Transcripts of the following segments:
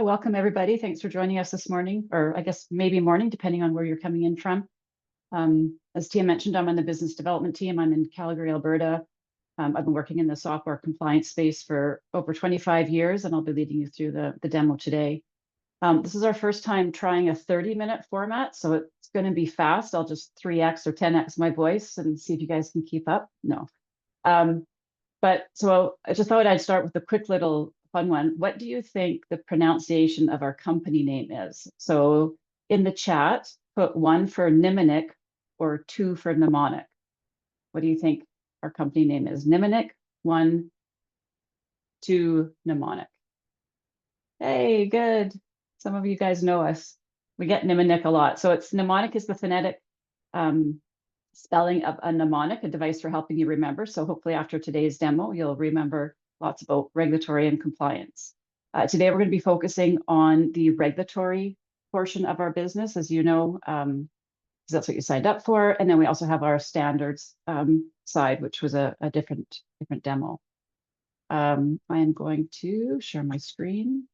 welcome everybody. Thanks for joining us this morning, or I guess maybe morning, depending on where you're coming in from. As Tia mentioned, I'm on the business development team. I'm in Calgary, Alberta. I've been working in the software compliance space for over 25 years, and I'll be leading you through the demo today. This is our first time trying a 30-minute format, so it's going to be fast. I'll just 3x or 10x my voice and see if you guys can keep up. No. But so I just thought I'd start with a quick little fun one. What do you think the pronunciation of our company name is? So in the chat, put 1 for mnemonic or 2 for mnemonic. What do you think our company name is? Mnemonic, 1, 2, mnemonic. Hey, good. Some of you guys know us. We get mnemonic a lot. So it's mnemonic is the phonetic spelling of a mnemonic, a device for helping you remember. So hopefully after today's demo, you'll remember lots about regulatory and compliance. Today, we're going to be focusing on the regulatory portion of our business, as you know, because that's what you signed up for. And then we also have our standards side, which was a different demo. I am going to share my screen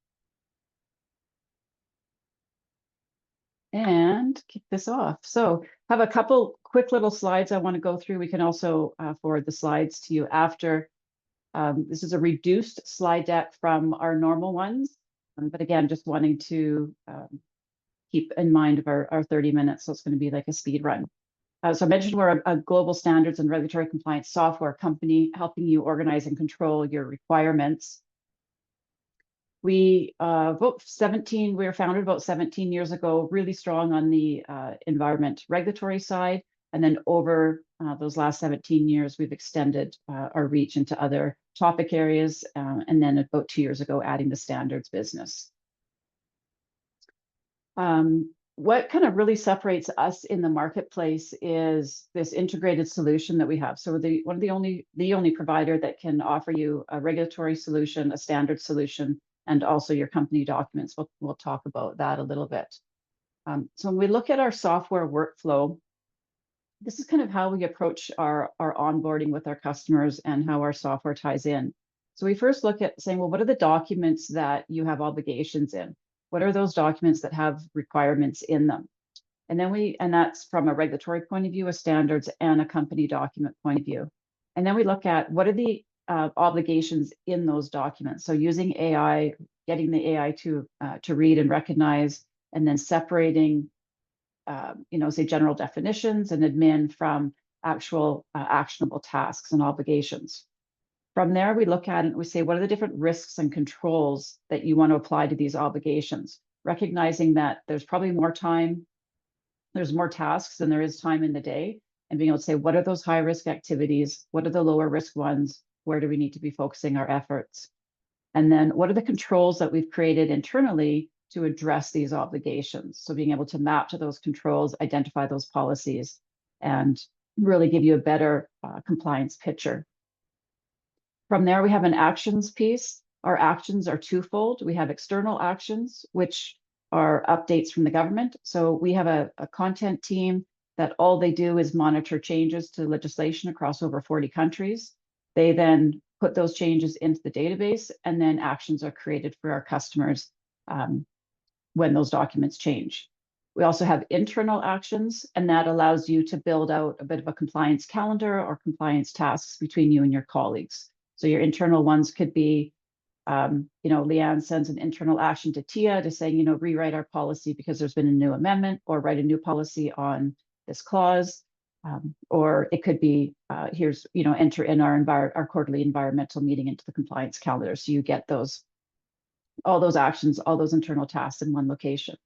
and kick this off. So I have a couple quick little slides I want to go through. We can also forward the slides to you after. This is a reduced slide deck from our normal ones, but again, just wanting to keep in mind of our 30 minutes, so it's going to be like a speed run. So I mentioned we're a global standards and regulatory compliance software company helping you organize and control your requirements. We were founded about 17 years ago, really strong on the environment regulatory side. And then over those last 17 years, we've extended our reach into other topic areas. And then about 2 years ago, adding the standards business. What kind of really separates us in the marketplace is this integrated solution that we have. So we're the only provider that can offer you a regulatory solution, a standard solution, and also your company documents. We'll talk about that a little bit. So when we look at our software workflow, this is kind of how we approach our onboarding with our customers and how our software ties in. So we first look at saying, well, what are the documents that you have obligations in? What are those documents that have requirements in them? And then that's from a regulatory point of view, a standards and a company document point of view. And then we look at what are the obligations in those documents. So using AI, getting the AI to read and recognize, and then separating say general definitions and admin from actual actionable tasks and obligations. From there, we look at it and we say, what are the different risks and controls that you want to apply to these obligations? Recognizing that there's probably more time, there's more tasks than there is time in the day, and being able to say, what are those high risk activities? What are the lower risk ones? Where do we need to be focusing our efforts? And then what are the controls that we've created internally to address these obligations? So being able to map to those controls, identify those policies, and really give you a better compliance picture. From there, we have an actions piece. Our actions are twofold. We have external actions, which are updates from the government. So we have a content team that all they do is monitor changes to legislation across over 40 countries. They then put those changes into the database, and then actions are created for our customers when those documents change. We also have internal actions, and that allows you to build out a bit of a compliance calendar or compliance tasks between you and your colleagues. So your internal ones could be, Leanne sends an internal action to Tia to say, rewrite our policy because there's been a new amendment, or write a new policy on this clause. Or it could be, enter in our quarterly environmental meeting into the compliance calendar. So you get all those actions, all those internal tasks in one location.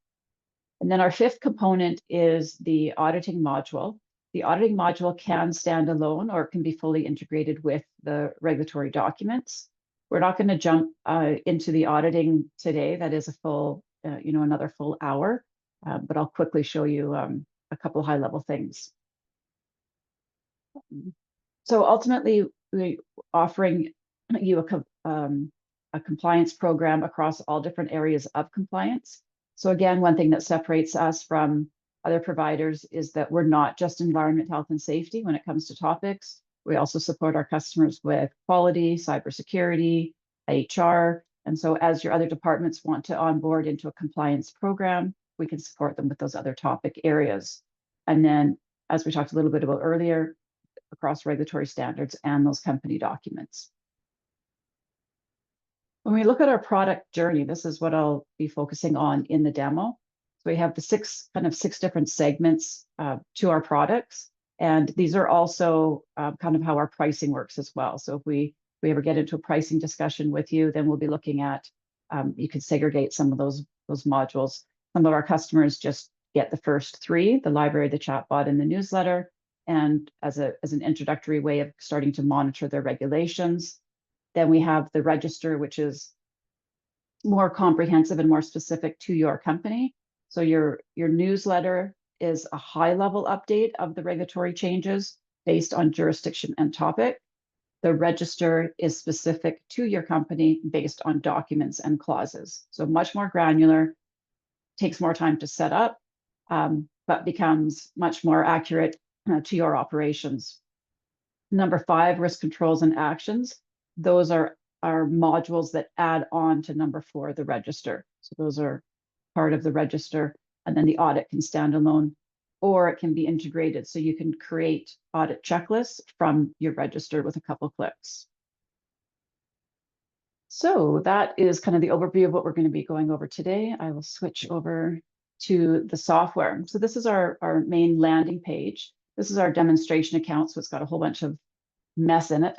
And then our fifth component is the auditing module. The auditing module can stand alone or it can be fully integrated with the regulatory documents. We're not going to jump into the auditing today. That is a full, another full hour, but I'll quickly show you a couple high-level things. So ultimately, we're offering you a compliance program across all different areas of compliance. So again, one thing that separates us from other providers is that we're not just environment, health, and safety when it comes to topics. We also support our customers with quality, cybersecurity, HR, And so as your other departments want to onboard into a compliance program, we can support them with those other topic areas. And then, as we talked a little bit about earlier, across regulatory standards and those company documents. When we look at our product journey, this is what I'll be focusing on in the demo. So we have the six different segments to our products. And these are also kind of how our pricing works as well. So if we ever get into a pricing discussion with you, then we'll be looking at, you could segregate some of those modules. Some of our customers just get the first three, the library, the chatbot, and the newsletter, and as an introductory way of starting to monitor their regulations. Then we have the register, which is more comprehensive and more specific to your company. So your newsletter is a high-level update of the regulatory changes based on jurisdiction and topic. The register is specific to your company based on documents and clauses. So much more granular, takes more time to set up, but becomes much more accurate to your operations. Number 5, risk controls and actions. Those are modules that add on to number 4, the register. So those are part of the register, and then the audit can stand alone, or it can be integrated. So you can create audit checklists from your register with a couple clicks. So that is kind of the overview of what we're going to be going over today. I will switch over to the software. So this is our main landing page. This is our demonstration account, so it's got a whole bunch of mess in it.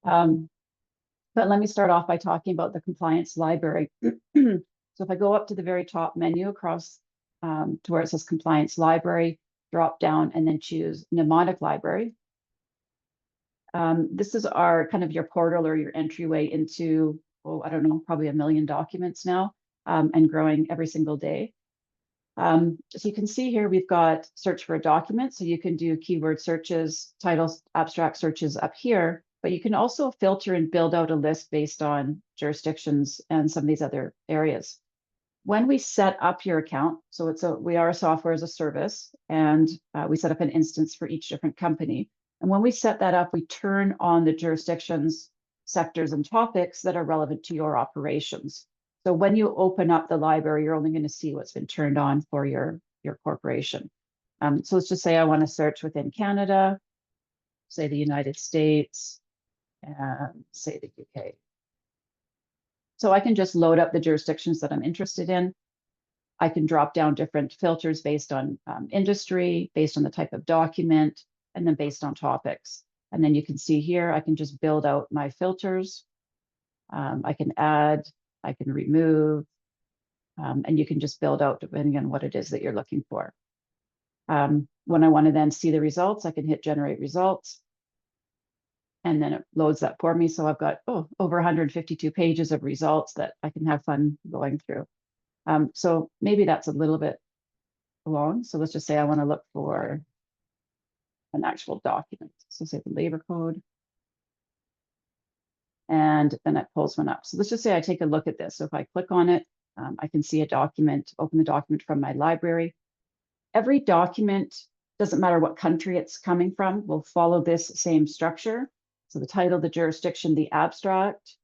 But let me start off by talking about the compliance library. So if I go up to the very top menu across to where it says compliance library, drop down and then choose mnemonic library. This is our kind of your portal or your entryway into, oh, I don't know, probably 1 million documents now, and growing every single day. So you can see here, we've got search for a document. So you can do keyword searches, titles, abstract searches up here, but you can also filter and build out a list based on jurisdictions and some of these other areas. When we set up your account, so we are a software as a service, and we set up an instance for each different company. And when we set that up, we turn on the jurisdictions, sectors, and topics that are relevant to your operations. So when you open up the library, you're only going to see what's been turned on for your corporation. So let's just say I want to search within Canada, say the United States, and say the UK. So I can just load up the jurisdictions that I'm interested in. I can drop down different filters based on industry, based on the type of document, and then based on topics. And then you can see here, I can just build out my filters. I can add, I can remove, and you can just build out depending on what it is that you're looking for. When I want to then see the results, I can hit generate results. And then it loads that for me. So I've got, over 152 pages of results that I can have fun going through. So maybe that's a little bit long. So let's just say I want to look for an actual document. So say the labor code. And then it pulls one up. So let's just say I take a look at this. So if I click on it, I can see a document, open the document from my library. Every document, doesn't matter what country it's coming from, will follow this same structure. So the title, the jurisdiction, the abstract.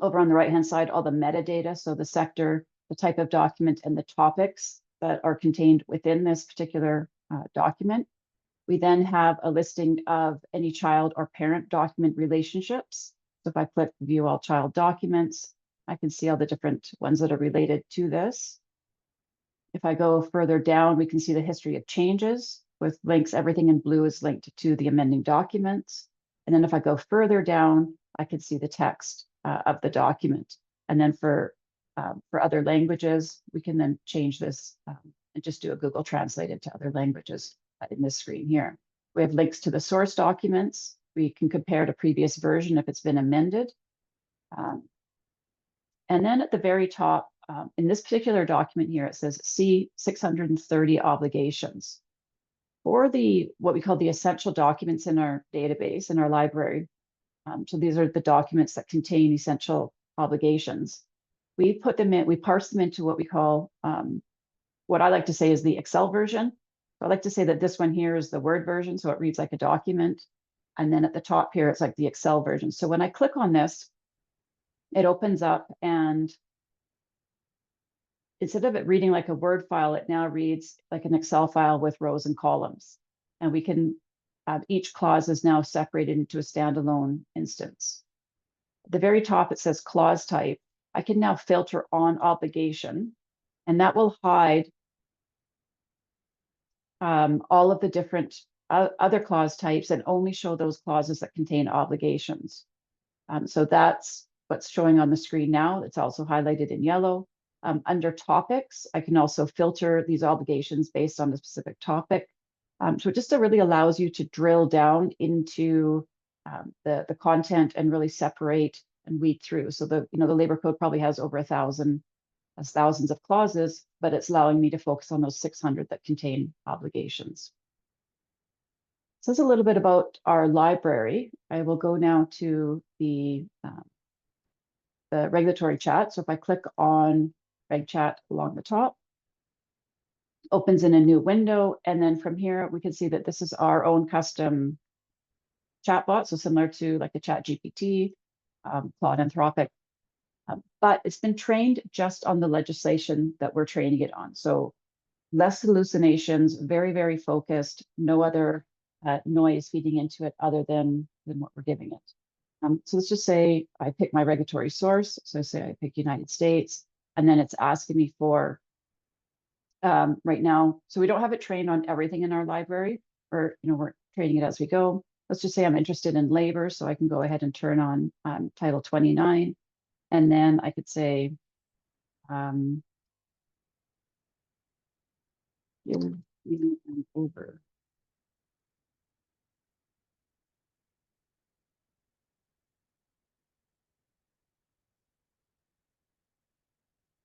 Over on the right-hand side, all the metadata, so the sector, the type of document, and the topics that are contained within this particular document. We then have a listing of any child or parent document relationships. So if I click View All Child Documents, I can see all the different ones that are related to this. If I go further down, we can see the history of changes with links. Everything in blue is linked to the amending documents. And then if I go further down, I can see the text of the document. And then for other languages, we can then change this and just do a Google Translate into other languages in this screen here. We have links to the source documents. We can compare to previous version if it's been amended. And then at the very top, in this particular document here, it says see 630 obligations. For what we call the essential documents in our database, in our library, so these are the documents that contain essential obligations. We put them in, we parse them into what we call, what I like to say is the Excel version. So I like to say that this one here is the Word version, so it reads like a document. And then at the top here, it's like the Excel version. So when I click on this, it opens up, and instead of it reading like a Word file, it now reads like an Excel file with rows and columns. And we can, each clause is now separated into a standalone instance. At the very top, it says clause type. I can now filter on obligation, and that will hide all of the different other clause types and only show those clauses that contain obligations. So that's what's showing on the screen now. It's also highlighted in yellow. Under topics, I can also filter these obligations based on the specific topic. So it just really allows you to drill down into the content and really separate and weed through. So the labor code probably has over thousands of clauses, but it's allowing me to focus on those 600 that contain obligations. So that's a little bit about our library. I will go now to the regulatory chat. So if I click on Reg Chat along the top, opens in a new window. And then from here, we can see that this is our own custom chatbot. So similar to like the ChatGPT, Claude Anthropic, but it's been trained just on the legislation that we're training it on. So less hallucinations, very, very focused, no other noise feeding into it other than what we're giving it. So let's just say I pick my regulatory source. So say I pick United States, and then it's asking me for right now. So we don't have it trained on everything in our library, or we're training it as we go. Let's just say I'm interested in labor, so I can go ahead and turn on Title 29, and then I could say over.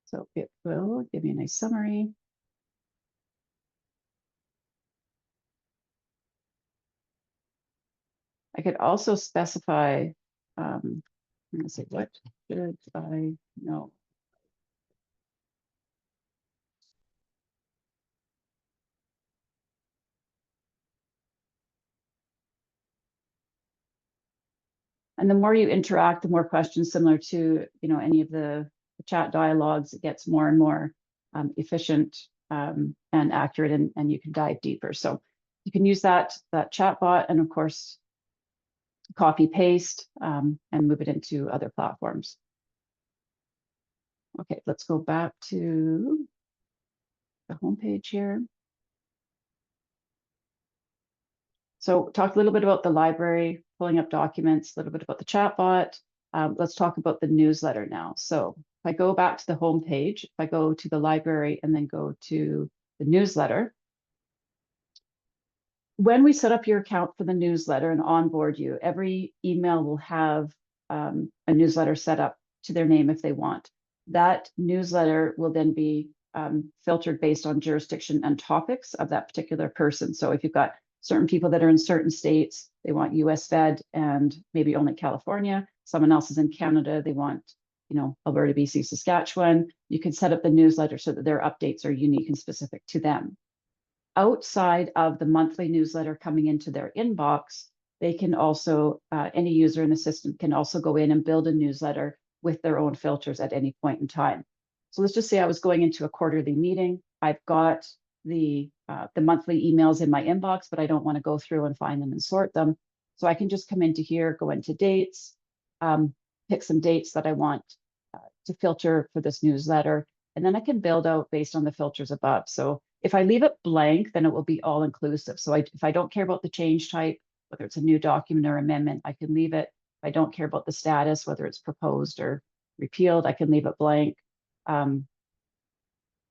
So it will give me a nice summary. I could also specify, I'm going to say, what should I know? And the more you interact, the more questions similar to any of the chat dialogues, it gets more and more efficient and accurate, and you can dive deeper. So you can use that chatbot, and of course, copy paste and move it into other platforms. Okay, let's go back to the homepage here. So talk a little bit about the library, pulling up documents, a little bit about the chatbot. Let's talk about the newsletter now. So if I go back to the home page, if I go to the library and then go to the newsletter, when we set up your account for the newsletter and onboard you, every email will have a newsletter set up to their name if they want. That newsletter will then be filtered based on jurisdiction and topics of that particular person. So if you've got certain people that are in certain states, they want US Fed and maybe only California. Someone else is in Canada, they want, Alberta, BC, Saskatchewan. You can set up the newsletter so that their updates are unique and specific to them. Outside of the monthly newsletter coming into their inbox, they can also, any user in the system can also go in and build a newsletter with their own filters at any point in time. So let's just say I was going into a quarterly meeting. I've got the monthly emails in my inbox, but I don't want to go through and find them and sort them. So I can just come into here, go into dates, pick some dates that I want to filter for this newsletter, and then I can build out based on the filters above. So if I leave it blank, then it will be all inclusive. So if I don't care about the change type, whether it's a new document or amendment, I can leave it. If I don't care about the status, whether it's proposed or repealed, I can leave it blank.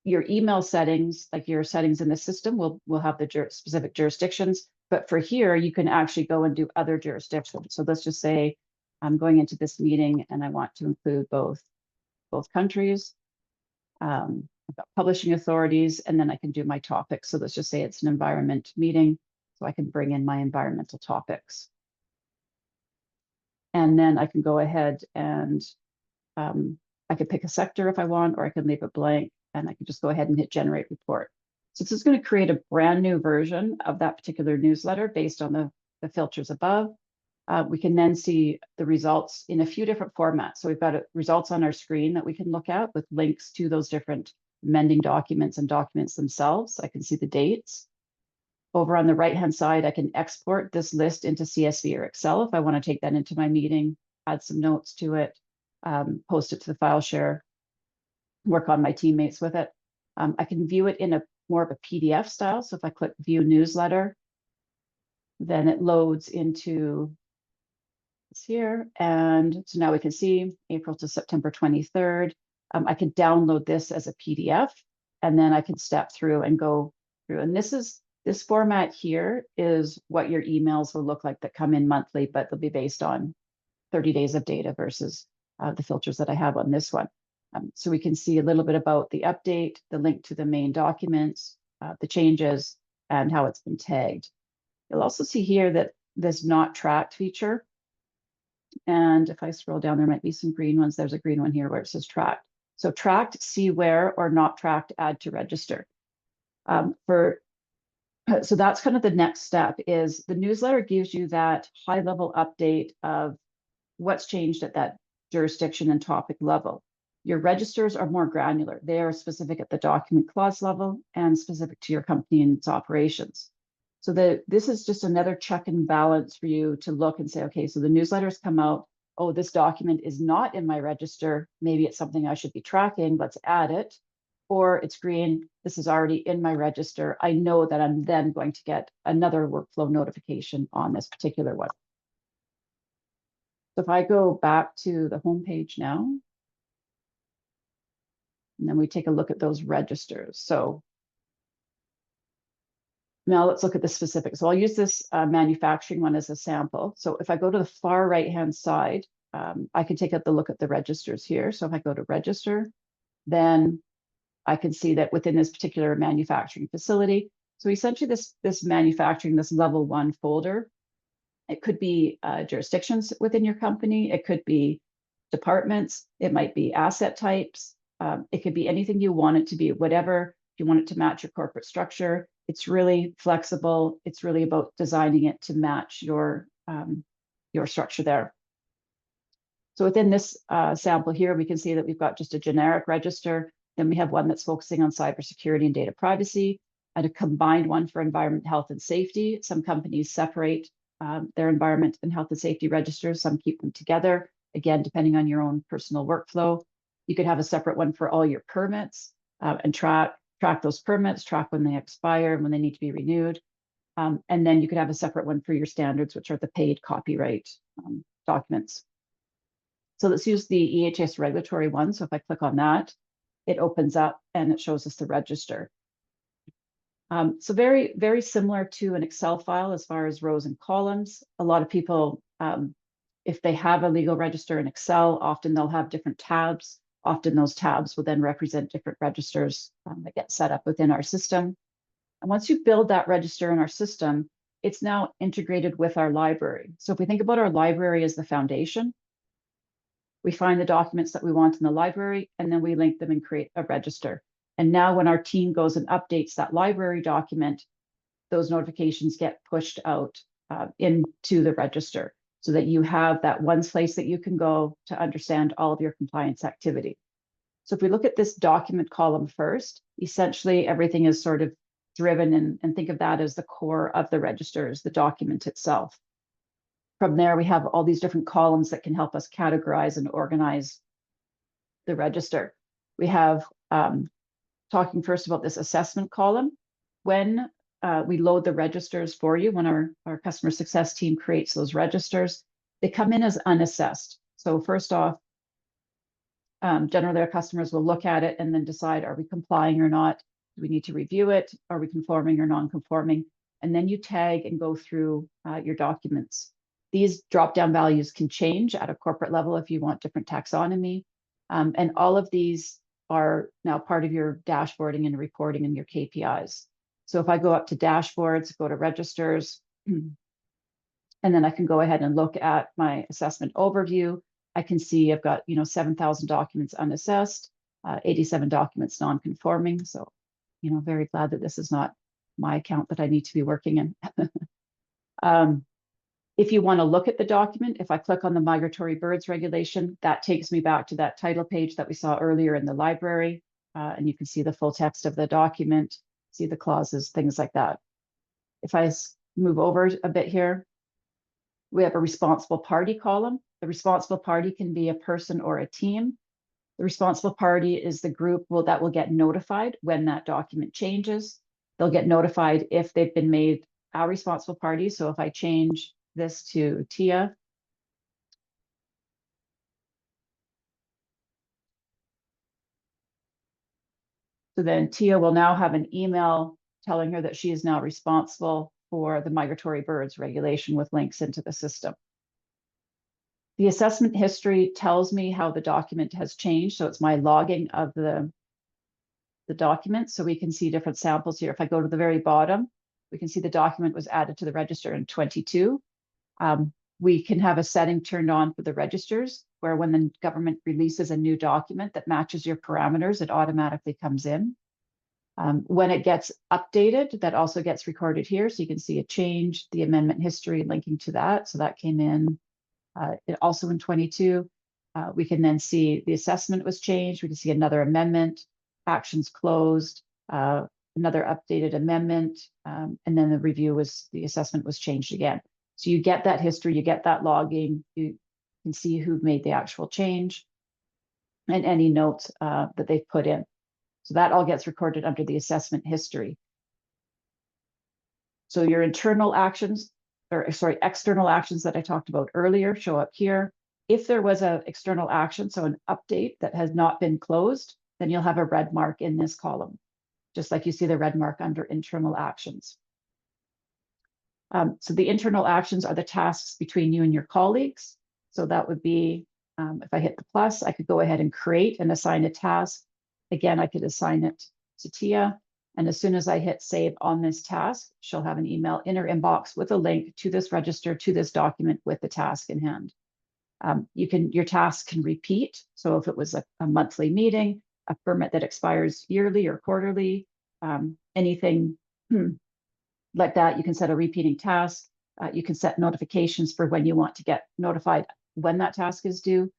Your email settings, like your settings in the system, will have the specific jurisdictions. But for here, you can actually go and do other jurisdictions. So let's just say I'm going into this meeting and I want to include both countries. I've got publishing authorities, and then I can do my topics. So let's just say it's an environment meeting. So I can bring in my environmental topics. And then I can go ahead and I could pick a sector if I want, or I can leave it blank, and I can just go ahead and hit generate report. So this is going to create a brand new version of that particular newsletter based on the filters above. We can then see the results in a few different formats. So we've got results on our screen that we can look at with links to those different amending documents and documents themselves. I can see the dates. Over on the right-hand side, I can export this list into CSV or Excel if I want to take that into my meeting, add some notes to it, post it to the file share, work on my teammates with it. I can view it in a more of a PDF style. So if I click View Newsletter, then it loads into this here. And so now we can see April to September 23rd. I can download this as a PDF, and then I can step through and go through. And this format here is what your emails will look like that come in monthly, but they'll be based on 30 days of data versus the filters that I have on this one. So we can see a little bit about the update, the link to the main documents, the changes, and how it's been tagged. You'll also see here that this not tracked feature. And if I scroll down, there might be some green ones. There's a green one here where it says tracked. So tracked, see where, or not tracked, add to register. So that's kind of the next step. Is the newsletter gives you that high level update of what's changed at that jurisdiction and topic level. Your registers are more granular. They are specific at the document clause level and specific to your company and its operations. So this is just another check and balance for you to look and say, okay, so the newsletters come out. Oh, this document is not in my register. Maybe it's something I should be tracking. Let's add it. Or it's green. This is already in my register. I know that I'm then going to get another workflow notification on this particular one. So if I go back to the home page now, and then we take a look at those registers. So now let's look at the specifics. So I'll use this manufacturing one as a sample. So if I go to the far right-hand side, I can take a look at the registers here. So if I go to register, then I can see that within this particular manufacturing facility. So essentially this manufacturing, this level 1 folder, it could be jurisdictions within your company. It could be departments. It might be asset types. It could be anything you want it to be, whatever. If you want it to match your corporate structure, it's really flexible. It's really about designing it to match your structure there. So within this sample here, we can see that we've got just a generic register. Then we have one that's focusing on cybersecurity and data privacy, and a combined one for environment, health, and safety. Some companies separate their environment and health and safety registers. Some keep them together, again, depending on your own personal workflow. You could have a separate one for all your permits and track those permits, track when they expire and when they need to be renewed. And then you could have a separate one for your standards, which are the paid copyright documents. So let's use the EHS regulatory one. So if I click on that, it opens up and it shows us the register. So very, very similar to an Excel file as far as rows and columns. A lot of people, if they have a legal register in Excel, often they'll have different tabs. Often those tabs will then represent different registers that get set up within our system. And once you build that register in our system, it's now integrated with our library. So if we think about our library as the foundation, we find the documents that we want in the library, and then we link them and create a register. And now when our team goes and updates that library document, those notifications get pushed out into the register so that you have that one place that you can go to understand all of your compliance activity. So if we look at this document column first, essentially everything is sort of driven and think of that as the core of the registers, the document itself. From there, we have all these different columns that can help us categorize and organize the register. We have talking first about this assessment column. When we load the registers for you, when our customer success team creates those registers, they come in as unassessed. So first off, generally our customers will look at it and then decide, are we complying or not? Do we need to review it? Are we conforming or non-conforming? And then you tag and go through your documents. These drop-down values can change at a corporate level if you want different taxonomy. And all of these are now part of your dashboarding and reporting and your KPIs. So if I go up to dashboards, go to registers, and then I can go ahead and look at my assessment overview. I can see I've got 7,000 documents unassessed, 87 documents non-conforming. So very glad that this is not my account that I need to be working in. If you want to look at the document, if I click on the migratory birds regulation, that takes me back to that title page that we saw earlier in the library. And you can see the full text of the document, see the clauses, things like that. If I move over a bit here, we have a responsible party column. The responsible party can be a person or a team. The responsible party is the group that will get notified when that document changes. They'll get notified if they've been made a responsible party. So if I change this to Tia, so then Tia will now have an email telling her that she is now responsible for the migratory birds regulation with links into the system. The assessment history tells me how the document has changed. So it's my logging of the document. So we can see different samples here. If I go to the very bottom, we can see the document was added to the register in 22. We can have a setting turned on for the registers where when the government releases a new document that matches your parameters, it automatically comes in. When it gets updated, that also gets recorded here. So you can see a change, the amendment history linking to that. So that came in also in 22. We can then see the assessment was changed. We can see another amendment, actions closed, another updated amendment, and then the assessment was changed again. So you get that history, you get that logging, you can see who made the actual change and any notes that they've put in. So that all gets recorded under the assessment history. So your external actions that I talked about earlier show up here. If there was an external action, so an update that has not been closed, then you'll have a red mark in this column, just like you see the red mark under internal actions. So the internal actions are the tasks between you and your colleagues. So that would be, if I hit the plus, I could go ahead and create and assign a task. Again, I could assign it to Tia. And as soon as I hit save on this task, she'll have an email in her inbox with a link to this register, to this document with the task in hand. Your task can repeat. So if it was a monthly meeting, a permit that expires yearly or quarterly, anything like that, you can set a repeating task. You can set notifications for when you want to get notified when that task is due.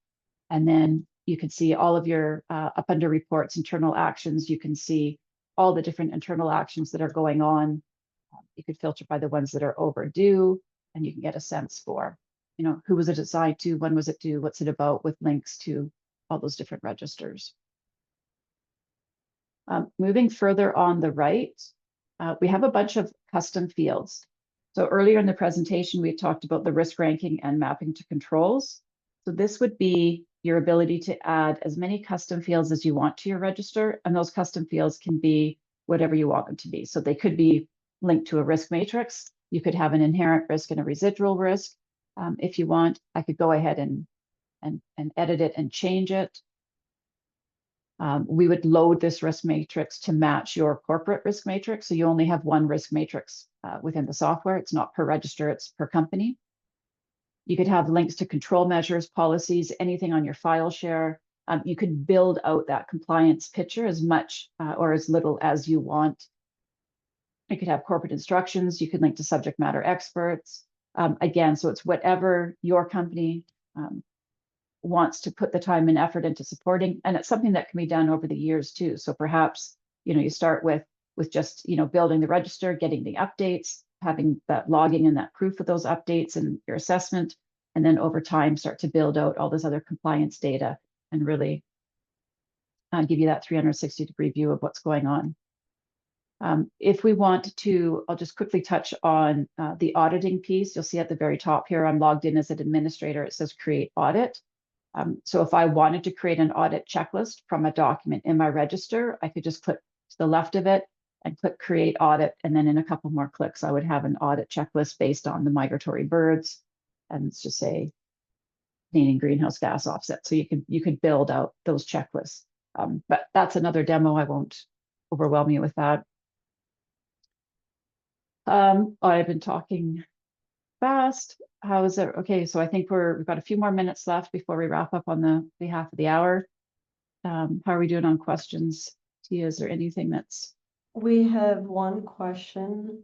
And then you can see all of your up under reports, internal actions. You can see all the different internal actions that are going on. You could filter by the ones that are overdue, and you can get a sense for, who was it assigned to, when was it due, what's it about, with links to all those different registers. Moving further on the right, we have a bunch of custom fields. So earlier in the presentation, we talked about the risk ranking and mapping to controls. So this would be your ability to add as many custom fields as you want to your register. And those custom fields can be whatever you want them to be. So they could be linked to a risk matrix. You could have an inherent risk and a residual risk. If you want, I could go ahead and edit it and change it. We would load this risk matrix to match your corporate risk matrix. So you only have one risk matrix within the software. It's not per register, it's per company. You could have links to control measures, policies, anything on your file share. You could build out that compliance picture as much or as little as you want. You could have corporate instructions. You could link to subject matter experts. Again, so it's whatever your company wants to put the time and effort into supporting. And it's something that can be done over the years too. So perhaps, you start with just, building the register, getting the updates, having that logging and that proof of those updates and your assessment. And then over time, start to build out all this other compliance data and really give you that 360-degree view of what's going on. If we want to, I'll just quickly touch on the auditing piece. You'll see at the very top here, I'm logged in as an administrator. It says create audit. So if I wanted to create an audit checklist from a document in my register, I could just click to the left of it and click create audit. And then in a couple more clicks, I would have an audit checklist based on the migratory birds. And let's just say Canadian greenhouse gas offset. So you could build out those checklists. But that's another demo. I won't overwhelm you with that. I've been talking fast. How is it? Okay, so I think we've got a few more minutes left before we wrap up on the half of the hour. How are we doing on questions? Tia, is there anything that's We have one question.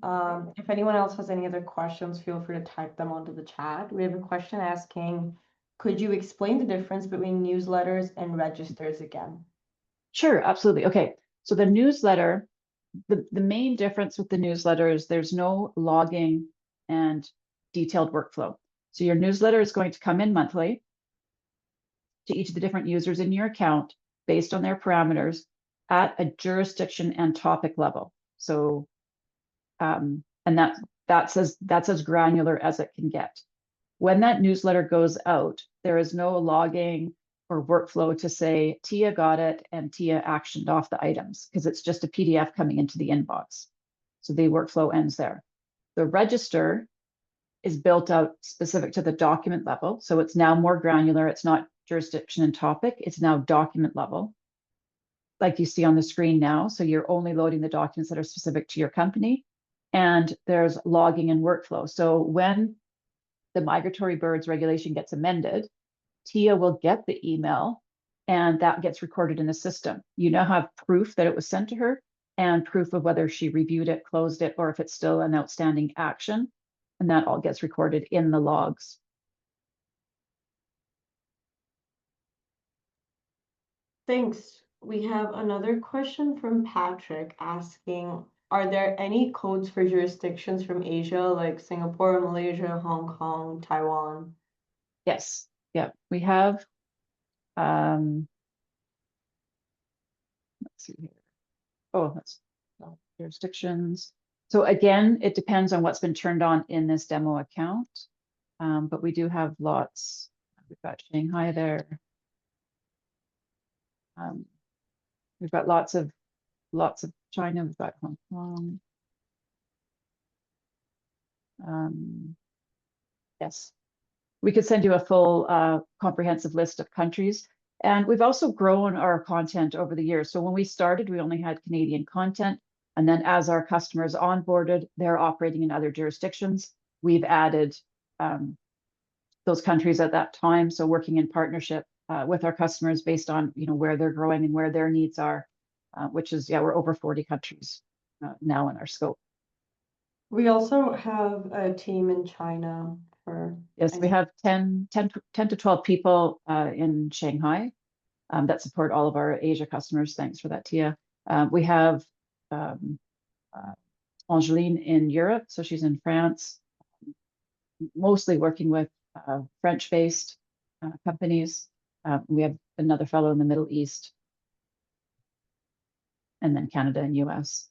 If anyone else has any other questions, feel free to type them onto the chat. We have a question asking, could you explain the difference between newsletters and registers again? Sure, absolutely. Okay, so the newsletter, the main difference with the newsletter is there's no logging and detailed workflow. So your newsletter is going to come in monthly to each of the different users in your account based on their parameters at a jurisdiction and topic level. So, and that's as granular as it can get. When that newsletter goes out, there is no logging or workflow to say Tia got it and Tia actioned off the items because it's just a PDF coming into the inbox. So the workflow ends there. The register is built out specific to the document level. So it's now more granular. It's not jurisdiction and topic. It's now document level, like you see on the screen now. So you're only loading the documents that are specific to your company. And there's logging and workflow. So when the migratory birds regulation gets amended, Tia will get the email and that gets recorded in the system. You now have proof that it was sent to her and proof of whether she reviewed it, closed it, or if it's still an outstanding action. And that all gets recorded in the logs. Thanks. We have another question from Patrick asking, are there any codes for jurisdictions from Asia like Singapore, Malaysia, Hong Kong, Taiwan? Yes. Yeah. We have, let's see here. Oh, that's jurisdictions. So again, it depends on what's been turned on in this demo account. But we do have lots. We've got Shanghai there. Um, we've got lots of China. We've got Hong Kong. Yes, we could send you a full comprehensive list of countries. And we've also grown our content over the years. So when we started, we only had Canadian content. And then as our customers onboarded, they're operating in other jurisdictions. We've added those countries at that time. So working in partnership with our customers based on where they're growing and where their needs are, which is, yeah, we're over 40 countries now in our scope. We also have a team in China for Yes, we have 10 to 12 people in Shanghai that support all of our Asia customers. Thanks for that, Tia. We have um, Angeline in Europe, so she's in France, mostly working with French-based companies. We have another fellow in the Middle East, and then Canada and US.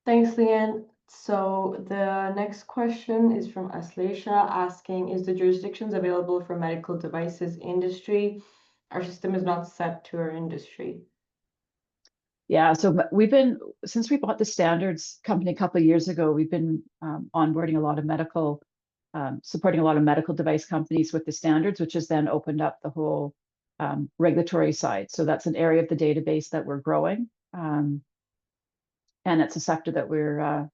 Thanks, Leanne. So the next question is from Aslesha asking, is the jurisdictions available for medical devices industry? Our system is not set to our industry. Yeah, so since we bought the standards company a couple of years ago, we've been onboarding a lot of supporting a lot of medical device companies with the standards, which has then opened up the whole regulatory side. So that's an area of the database that we're growing, and it's a sector that we're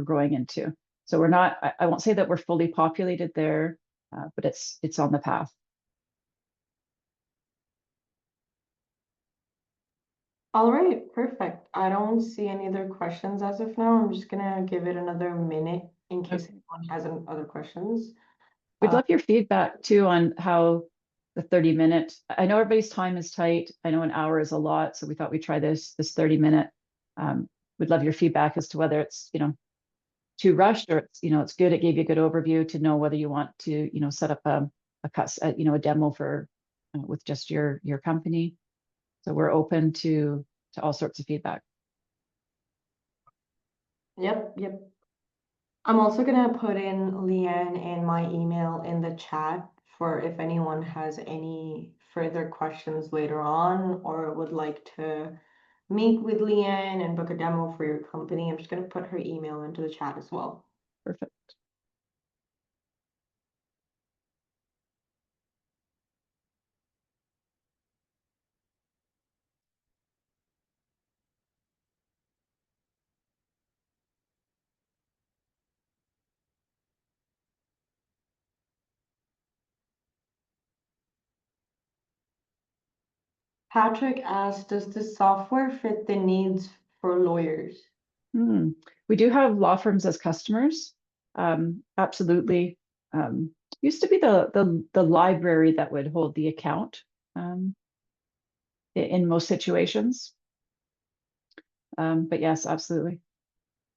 growing into. So we're not. I won't say that we're fully populated there, but it's on the path. All right, perfect. I don't see any other questions as of now. I'm just gonna give it another minute in case Okay. anyone has any other questions. We'd Uh, love your feedback too on how the 30-minute. I know everybody's time is tight. I know an hour is a lot, so we thought we'd try this 30-minute. We'd love your feedback as to whether it's too rushed or it's good. It gave you a good overview to know whether you want to set up a demo for with just your company. So we're open to all sorts of feedback. yep. I'm also gonna put in Leanne and my email in the chat for if anyone has any further questions later on or would like to meet with Leanne and book a demo for your company. I'm just gonna put her email into the chat as well. Perfect. Patrick asked, does the software fit the needs for lawyers? We do have law firms as customers. Absolutely. Used to be the library that would hold the account in most situations. But yes, absolutely.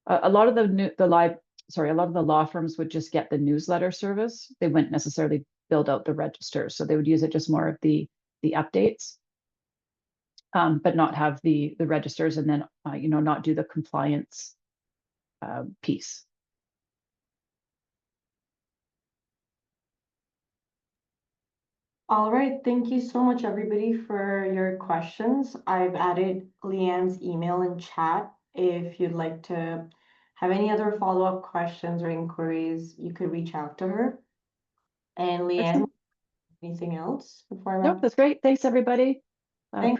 A lot of a lot of the law firms would just get the newsletter service. They wouldn't necessarily build out the register, so they would use it just more of the updates, but not have the registers, and then not do the compliance piece. All right, thank you so much, everybody, for your questions. I've added Leanne's email in chat. If you'd like to have any other follow-up questions or inquiries, you could reach out to her. And Leanne, Excellent. anything else before I Nope, wrap? that's great. Thanks, everybody. Thank